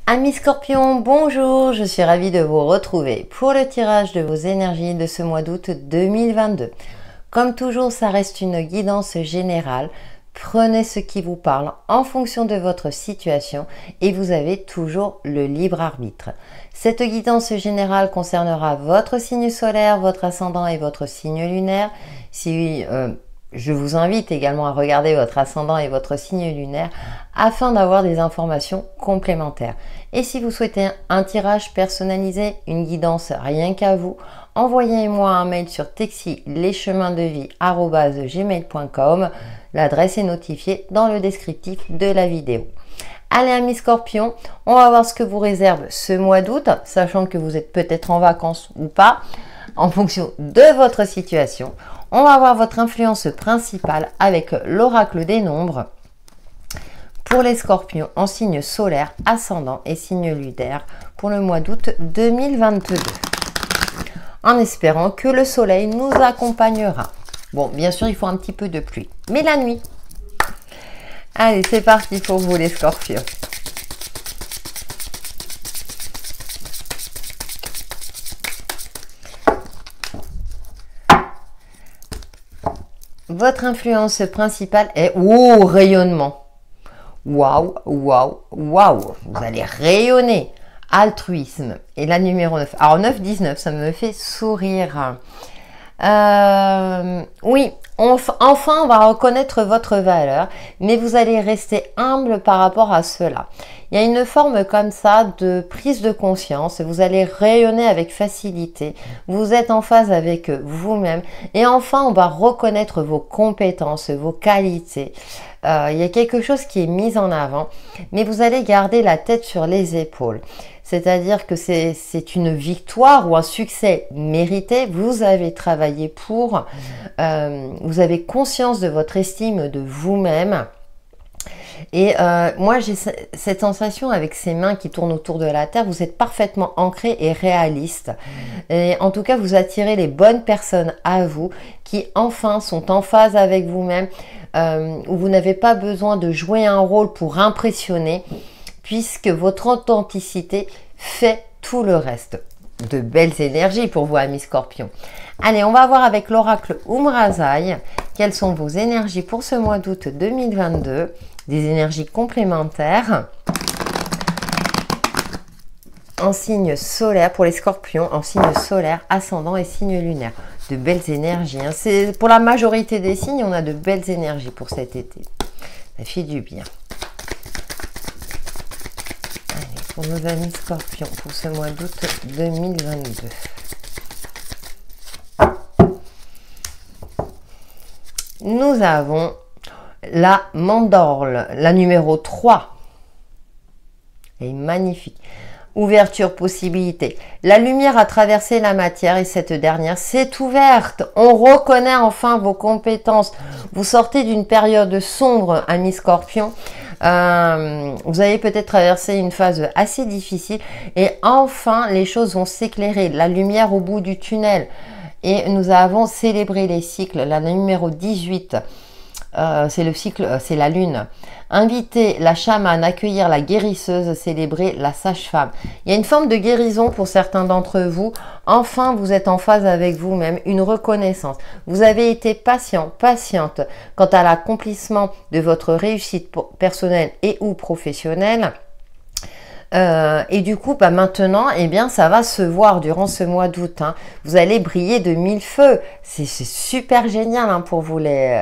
Amis Scorpions, bonjour, je suis ravie de vous retrouver pour le tirage de vos énergies de ce mois d'août 2022. Comme toujours, ça reste une guidance générale. Prenez ce qui vous parle en fonction de votre situation et vous avez toujours le libre arbitre. Cette guidance générale concernera votre signe solaire, votre ascendant et votre signe lunaire. Je vous invite également à regarder votre ascendant et votre signe lunaire afin d'avoir des informations complémentaires. Et si vous souhaitez un tirage personnalisé, une guidance rien qu'à vous, envoyez-moi un mail sur texilescheminsdevie@gmail.com. L'adresse est notifiée dans le descriptif de la vidéo. Allez amis Scorpions, on va voir ce que vous réserve ce mois d'août, sachant que vous êtes peut-être en vacances ou pas, en fonction de votre situation. On va voir votre influence principale avec l'oracle des nombres pour les Scorpions en signe solaire, ascendant et signe lunaire pour le mois d'août 2022. En espérant que le soleil nous accompagnera. Bon, bien sûr, il faut un petit peu de pluie, mais la nuit. Allez, c'est parti pour vous les Scorpions. Votre influence principale est rayonnement. Waouh, waouh, waouh. Vous allez rayonner. Altruisme. Et la numéro 9. Alors 9, 19, ça me fait sourire. Oui, enfin on va reconnaître votre valeur, mais vous allez rester humble par rapport à cela. Il y a une forme comme ça de prise de conscience, vous allez rayonner avec facilité, vous êtes en phase avec vous-même et enfin on va reconnaître vos compétences, vos qualités. Il y a quelque chose qui est mis en avant, mais vous allez garder la tête sur les épaules. C'est-à-dire que c'est une victoire ou un succès mérité. Vous avez travaillé pour, vous avez conscience de votre estime de vous-même. Et moi, j'ai cette sensation avec ces mains qui tournent autour de la terre, vous êtes parfaitement ancré et réaliste. Et en tout cas, vous attirez les bonnes personnes à vous qui enfin sont en phase avec vous-même, où vous n'avez pas besoin de jouer un rôle pour impressionner, puisque votre authenticité fait tout le reste. De belles énergies pour vous, amis Scorpions. Allez, on va voir avec l'oracle Umrazai quelles sont vos énergies pour ce mois d'août 2022. Des énergies complémentaires en signe solaire pour les Scorpions, en signe solaire, ascendant et signe lunaire. De belles énergies. Hein. C'est pour la majorité des signes, on a de belles énergies pour cet été. Ça fait du bien. Allez, pour nos amis Scorpions, pour ce mois d'août 2022. Nous avons la mandorle, la numéro 3. Elle est magnifique. Ouverture, possibilité. La lumière a traversé la matière et cette dernière s'est ouverte. On reconnaît enfin vos compétences. Vous sortez d'une période sombre, amis Scorpions. Vous avez peut-être traversé une phase assez difficile et enfin les choses vont s'éclairer. La lumière au bout du tunnel. Et nous avons célébré les cycles. La numéro 18. C'est le cycle, c'est la lune. Inviter la chamane, accueillir la guérisseuse, célébrer la sage-femme. Il y a une forme de guérison pour certains d'entre vous. Enfin, vous êtes en phase avec vous-même, une reconnaissance. Vous avez été patient, patiente quant à l'accomplissement de votre réussite personnelle et ou professionnelle. Et du coup, maintenant, eh bien, ça va se voir durant ce mois d'août. Hein. Vous allez briller de mille feux. C'est super génial hein, pour vous les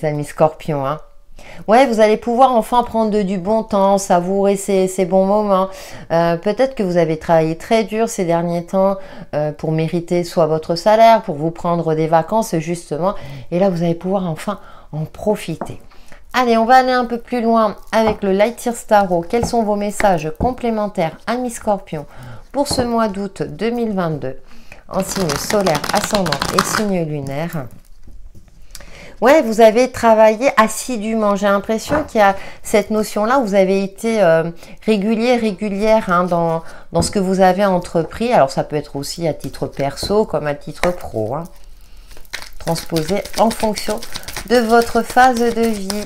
amis Scorpions. Hein. Ouais, vous allez pouvoir enfin prendre du bon temps, savourer ces bons moments. Peut-être que vous avez travaillé très dur ces derniers temps pour mériter soit votre salaire, pour vous prendre des vacances justement. Et là, vous allez pouvoir enfin en profiter. Allez, on va aller un peu plus loin avec le Light Year Tarot. Quels sont vos messages complémentaires, amis Scorpions, pour ce mois d'août 2022 en signe solaire, ascendant et signe lunaire? Ouais, vous avez travaillé assidûment. J'ai l'impression qu'il y a cette notion-là où vous avez été régulière hein, dans ce que vous avez entrepris. Alors, ça peut être aussi à titre perso comme à titre pro. Hein. Transposé en fonction de votre phase de vie.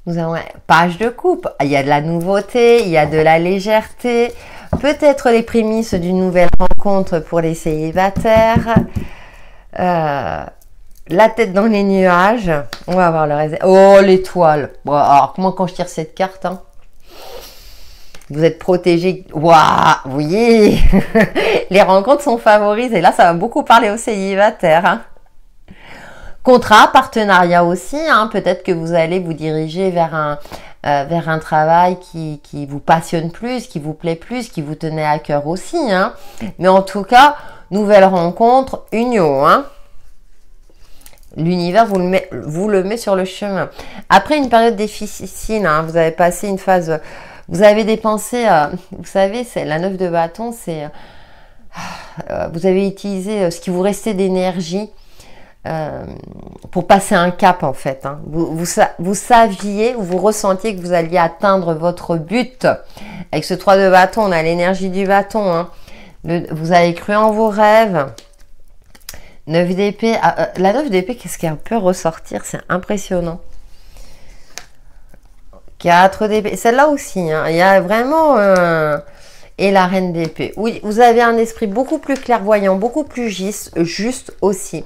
Nous avons page de coupe. Il y a de la nouveauté, il y a de la légèreté. Peut-être les prémices d'une nouvelle rencontre pour les célibataires. La tête dans les nuages. On va voir le reste. Oh, l'étoile. Bon, alors, moi, quand je tire cette carte, hein, vous êtes protégé. Waouh, oui. Les rencontres sont favorisées. Là, ça va beaucoup parler aux célibataires. Hein. Contrat, partenariat aussi. Hein. Peut-être que vous allez vous diriger vers un travail qui vous passionne plus, qui vous plaît plus, qui vous tenait à cœur aussi. Hein. Mais en tout cas, nouvelle rencontre, union. Hein. L'univers vous le met sur le chemin. Après une période difficile, hein, vous avez passé une phase, vous avez dépensé, vous savez, c'est la 9 de bâton, c'est vous avez utilisé ce qui vous restait d'énergie pour passer un cap en fait. Hein. Vous saviez ou vous ressentiez que vous alliez atteindre votre but. Avec ce 3 de bâton, on a l'énergie du bâton. Hein. Vous avez cru en vos rêves. 9 d'épée. La 9 d'épée, qu'est-ce qu'elle peut ressortir? C'est impressionnant. 4 d'épée. Celle-là aussi. Hein. Il y a vraiment... Et la reine d'épée. Oui, vous avez un esprit beaucoup plus clairvoyant, beaucoup plus juste aussi.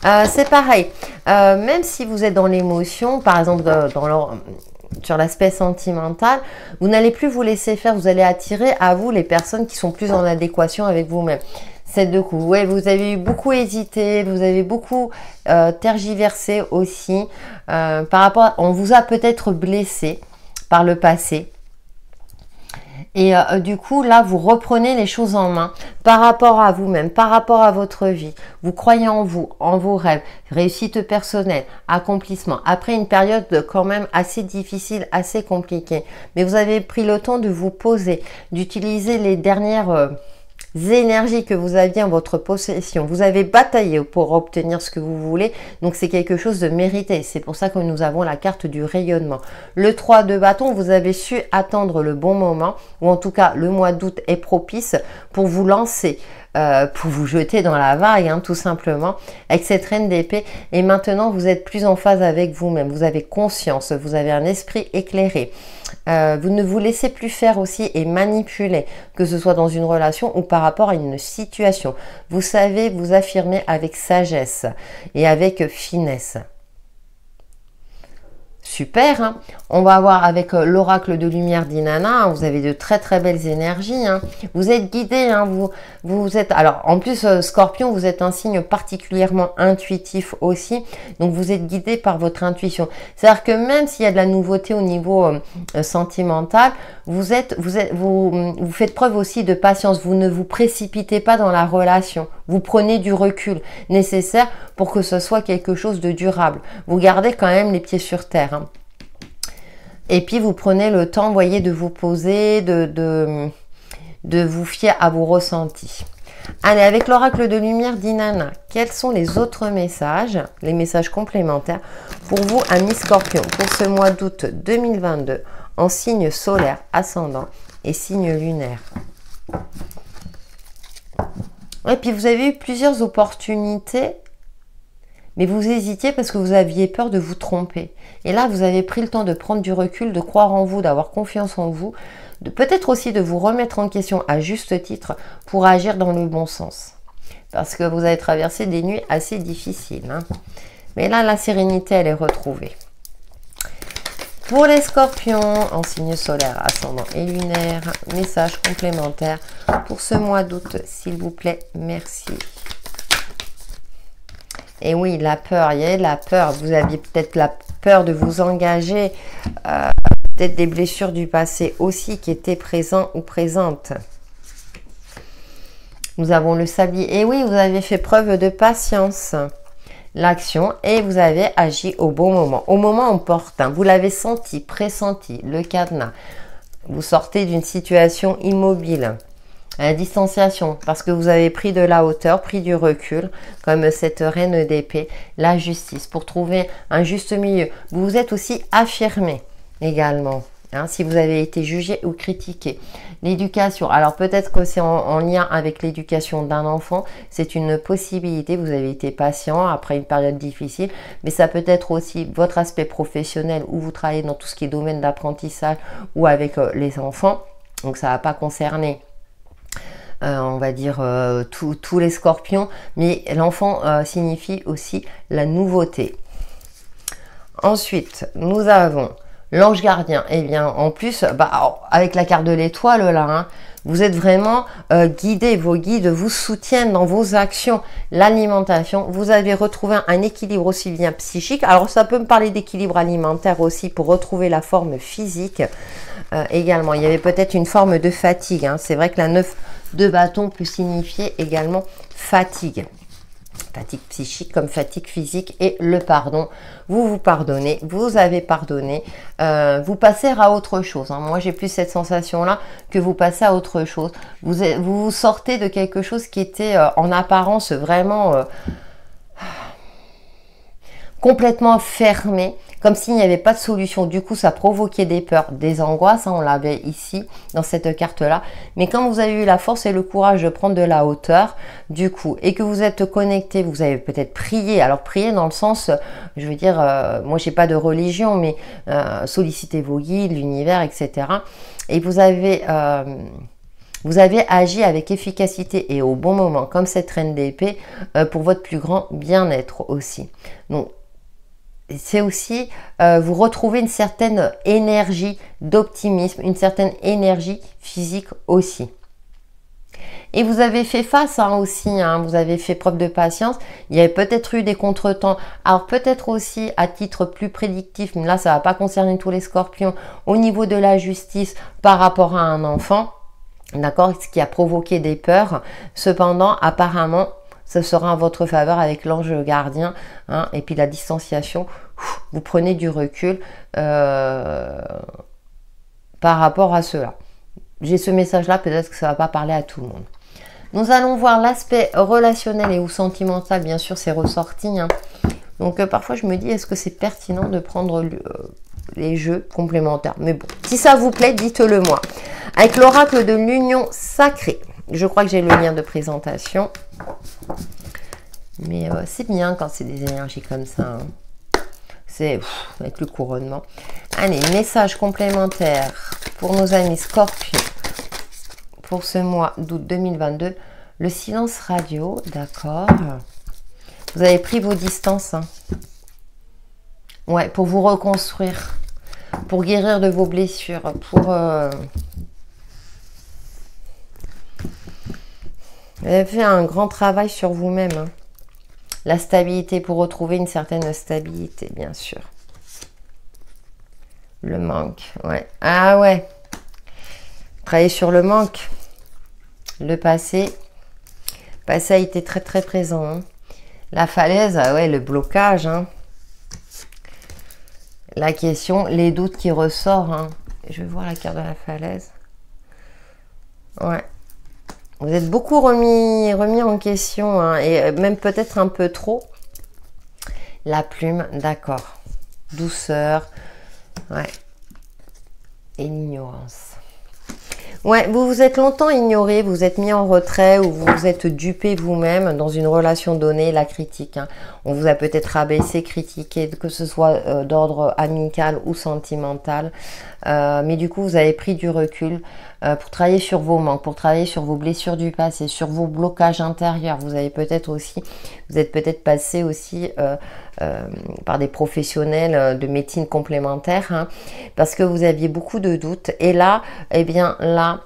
C'est pareil. Même si vous êtes dans l'émotion, par exemple sur l'aspect sentimental, vous n'allez plus vous laisser faire. Vous allez attirer à vous les personnes qui sont plus en adéquation avec vous-même. 7 de coups. Ouais, vous avez beaucoup hésité, vous avez beaucoup tergiversé aussi. Par rapport on vous a peut-être blessé par le passé. Et du coup, là, vous reprenez les choses en main par rapport à vous-même, par rapport à votre vie. Vous croyez en vous, en vos rêves, réussite personnelle, accomplissement. Après une période quand même assez difficile, assez compliquée. Mais vous avez pris le temps de vous poser, d'utiliser les dernières... énergies que vous aviez en votre possession. Vous avez bataillé pour obtenir ce que vous voulez, donc c'est quelque chose de mérité. C'est pour ça que nous avons la carte du rayonnement. Le 3 de bâton, vous avez su attendre le bon moment, ou en tout cas le mois d'août est propice pour vous lancer, pour vous jeter dans la vague, hein, tout simplement, avec cette reine d'épée. Et maintenant, vous êtes plus en phase avec vous-même. Vous avez conscience, vous avez un esprit éclairé. Vous ne vous laissez plus faire aussi et manipuler, que ce soit dans une relation ou par rapport à une situation. Vous savez vous affirmer avec sagesse et avec finesse. Super, hein. On va voir avec l'oracle de lumière d'Inanna, hein, vous avez de très très belles énergies, hein. Vous êtes guidé, hein, vous êtes, alors en plus Scorpion, vous êtes un signe particulièrement intuitif aussi, donc vous êtes guidé par votre intuition. C'est-à-dire que même s'il y a de la nouveauté au niveau sentimental, vous faites preuve aussi de patience, vous ne vous précipitez pas dans la relation, vous prenez du recul nécessaire pour que ce soit quelque chose de durable. Vous gardez quand même les pieds sur terre. Hein. Et puis vous prenez le temps, voyez, de vous poser, de vous fier à vos ressentis. Allez, avec l'oracle de lumière d'Inanna, quels sont les autres messages, les messages complémentaires pour vous, amis Scorpion, pour ce mois d'août 2022, en signe solaire, ascendant et signe lunaire? Et puis vous avez eu plusieurs opportunités, mais vous hésitiez parce que vous aviez peur de vous tromper. Et là, vous avez pris le temps de prendre du recul, de croire en vous, d'avoir confiance en vous, peut-être aussi de vous remettre en question à juste titre pour agir dans le bon sens. Parce que vous avez traversé des nuits assez difficiles. Hein. Mais là, la sérénité, elle est retrouvée. Pour les Scorpions, en signe solaire, ascendant et lunaire, message complémentaire pour ce mois d'août, s'il vous plaît, merci. Et oui, la peur, il y a de la peur. Vous aviez peut-être la peur de vous engager, peut-être des blessures du passé aussi qui étaient présentes ou présentes. Nous avons le sablier. Et oui, vous avez fait preuve de patience. L'action et vous avez agi au bon moment, au moment opportun. Vous l'avez senti, pressenti, le cadenas. Vous sortez d'une situation immobile, à distanciation, parce que vous avez pris de la hauteur, pris du recul, comme cette reine d'épée, la justice, pour trouver un juste milieu. Vous vous êtes aussi affirmé également. Hein, si vous avez été jugé ou critiqué. L'éducation, alors peut-être que c'est en lien avec l'éducation d'un enfant, c'est une possibilité, vous avez été patient après une période difficile, mais ça peut être aussi votre aspect professionnel où vous travaillez dans tout ce qui est domaine d'apprentissage ou avec les enfants, donc ça ne va pas concerner on va dire tous les scorpions, mais l'enfant signifie aussi la nouveauté. Ensuite, nous avons l'ange gardien. Et bien, en plus, avec la carte de l'étoile, là, hein, vous êtes vraiment guidé. Vos guides vous soutiennent dans vos actions. L'alimentation, vous avez retrouvé un équilibre aussi bien psychique. Alors, ça peut me parler d'équilibre alimentaire aussi pour retrouver la forme physique également. Il y avait peut-être une forme de fatigue. Hein. C'est vrai que la 9 de bâton peut signifier également fatigue. Fatigue psychique comme fatigue physique et le pardon. Vous pardonnez, vous avez pardonné, vous passez à autre chose. Hein. Moi, j'ai plus cette sensation-là que vous passez à autre chose. Vous sortez de quelque chose qui était en apparence vraiment complètement fermé, comme s'il n'y avait pas de solution. Du coup, ça provoquait des peurs, des angoisses. Hein, on l'avait ici, dans cette carte-là. Mais quand vous avez eu la force et le courage de prendre de la hauteur, du coup, et que vous êtes connecté, vous avez peut-être prié. Alors, prier dans le sens, je veux dire, moi, j'ai pas de religion, mais solliciter vos guides, l'univers, etc. Et vous avez agi avec efficacité et au bon moment, comme cette reine d'épée, pour votre plus grand bien-être aussi. Donc, c'est aussi vous retrouvez une certaine énergie d'optimisme, une certaine énergie physique aussi. Et vous avez fait face aussi, hein, vous avez fait preuve de patience. Il y avait peut-être eu des contretemps. Alors peut-être aussi à titre plus prédictif, mais là ça ne va pas concerner tous les scorpions, au niveau de la justice par rapport à un enfant, d'accord, ce qui a provoqué des peurs. Cependant, apparemment, ce sera en votre faveur avec l'ange gardien, hein, et puis la distanciation, vous prenez du recul par rapport à cela. J'ai ce message-là, peut-être que ça ne va pas parler à tout le monde. Nous allons voir l'aspect relationnel et ou sentimental, bien sûr, c'est ressorti. Hein. Donc parfois, je me dis, est-ce que c'est pertinent de prendre les jeux complémentaires? Mais bon, si ça vous plaît, dites-le moi. Avec l'oracle de l'union sacrée. Je crois que j'ai le lien de présentation. Mais c'est bien quand c'est des énergies comme ça. Hein. C'est avec le couronnement. Allez, message complémentaire pour nos amis scorpions. Pour ce mois d'août 2022. Le silence radio, d'accord. Vous avez pris vos distances. Hein. Ouais, pour vous reconstruire. Pour guérir de vos blessures. Pour... Vous avez fait un grand travail sur vous-même. Hein. La stabilité, pour retrouver une certaine stabilité, bien sûr. Le manque, ouais. Ah ouais. Travailler sur le manque. Le passé. Le passé a été très très présent. Hein. La falaise, ah ouais, le blocage. Hein. La question, les doutes qui ressortent. Hein. Je vais voir la carte de la falaise. Ouais. Vous êtes beaucoup remis en question, hein, et même peut-être un peu trop. La plume, d'accord. Douceur, ouais. Et l'ignorance. Ouais, vous vous êtes longtemps ignoré, vous êtes mis en retrait ou vous vous êtes dupé vous-même dans une relation donnée, la critique. Hein. On vous a peut-être rabaissé, critiqué, que ce soit d'ordre amical ou sentimental. Mais du coup, vous avez pris du recul pour travailler sur vos manques, pour travailler sur vos blessures du passé, sur vos blocages intérieurs. Vous avez peut-être aussi, vous êtes peut-être passé aussi par des professionnels de médecine complémentaire, hein, parce que vous aviez beaucoup de doutes. Et là, eh bien là,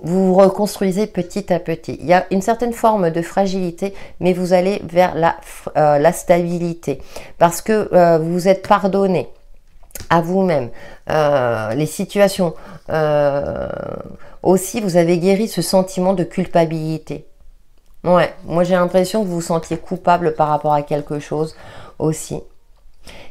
vous vous reconstruisez petit à petit. Il y a une certaine forme de fragilité, mais vous allez vers la stabilité, parce que vous vous êtes pardonné à vous-même, les situations. Aussi, vous avez guéri ce sentiment de culpabilité. Ouais, moi j'ai l'impression que vous vous sentiez coupable par rapport à quelque chose aussi.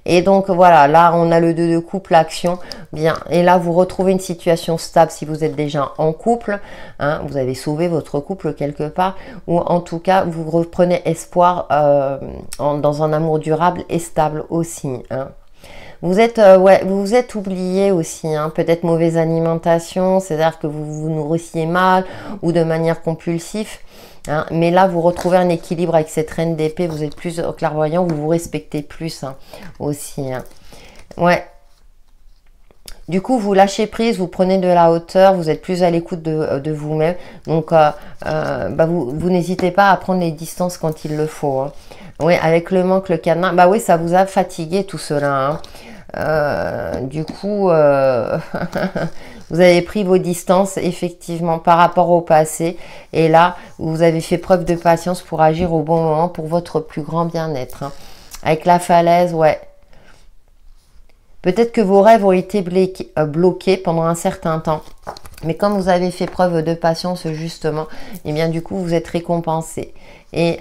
Et donc voilà, là on a le 2 de coupe, l'action, bien. Et là vous retrouvez une situation stable si vous êtes déjà en couple, hein, vous avez sauvé votre couple quelque part, ou en tout cas vous reprenez espoir dans un amour durable et stable aussi. Hein. Ouais, vous vous êtes oublié aussi, hein. Peut-être mauvaise alimentation, c'est-à-dire que vous vous nourrissiez mal ou de manière compulsive. Hein. Mais là, vous retrouvez un équilibre avec cette reine d'épée, vous êtes plus clairvoyant, vous vous respectez plus, hein, aussi. Hein. Ouais. Du coup, vous lâchez prise, vous prenez de la hauteur, vous êtes plus à l'écoute de vous-même. Donc, bah vous n'hésitez pas à prendre les distances quand il le faut. Hein. Oui, avec le manque, le cadenas, bah oui, ça vous a fatigué tout cela. Hein. Du coup, vous avez pris vos distances effectivement par rapport au passé. Et là, vous avez fait preuve de patience pour agir au bon moment pour votre plus grand bien-être. Hein. Avec la falaise, ouais. Peut-être que vos rêves ont été bloqués pendant un certain temps. Mais comme vous avez fait preuve de patience justement, et bien du coup vous êtes récompensé. Et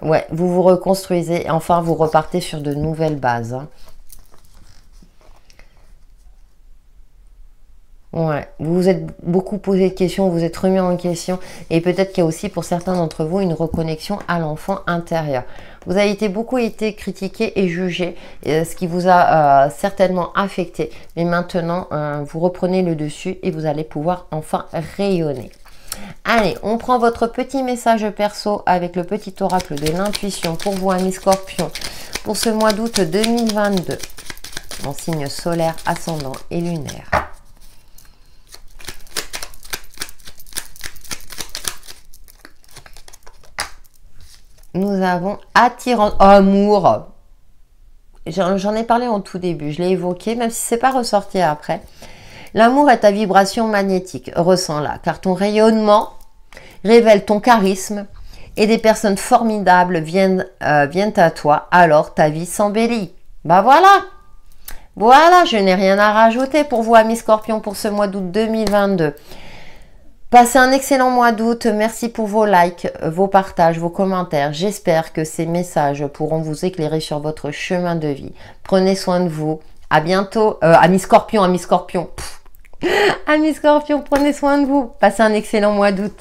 ouais, vous vous reconstruisez. Et enfin, vous repartez sur de nouvelles bases. Hein. Ouais, vous vous êtes beaucoup posé de questions, vous vous êtes remis en question et peut-être qu'il y a aussi pour certains d'entre vous une reconnexion à l'enfant intérieur. Vous avez beaucoup été critiqué et jugé, ce qui vous a certainement affecté. Mais maintenant, vous reprenez le dessus et vous allez pouvoir enfin rayonner. Allez, on prend votre petit message perso avec le petit oracle de l'intuition pour vous, amis scorpions, pour ce mois d'août 2022, en signe solaire, ascendant et lunaire. Nous avons attirance, amour. J'en ai parlé en tout début, je l'ai évoqué, même si c'est pas ressorti après. L'amour est ta vibration magnétique, ressens-la, car ton rayonnement révèle ton charisme et des personnes formidables viennent à toi, alors ta vie s'embellit. Bah voilà, voilà, je n'ai rien à rajouter pour vous, amis scorpions, pour ce mois d'août 2022. Passez un excellent mois d'août. Merci pour vos likes, vos partages, vos commentaires. J'espère que ces messages pourront vous éclairer sur votre chemin de vie. Prenez soin de vous. À bientôt. Amis scorpions, amis scorpions. Amis scorpions, prenez soin de vous. Passez un excellent mois d'août.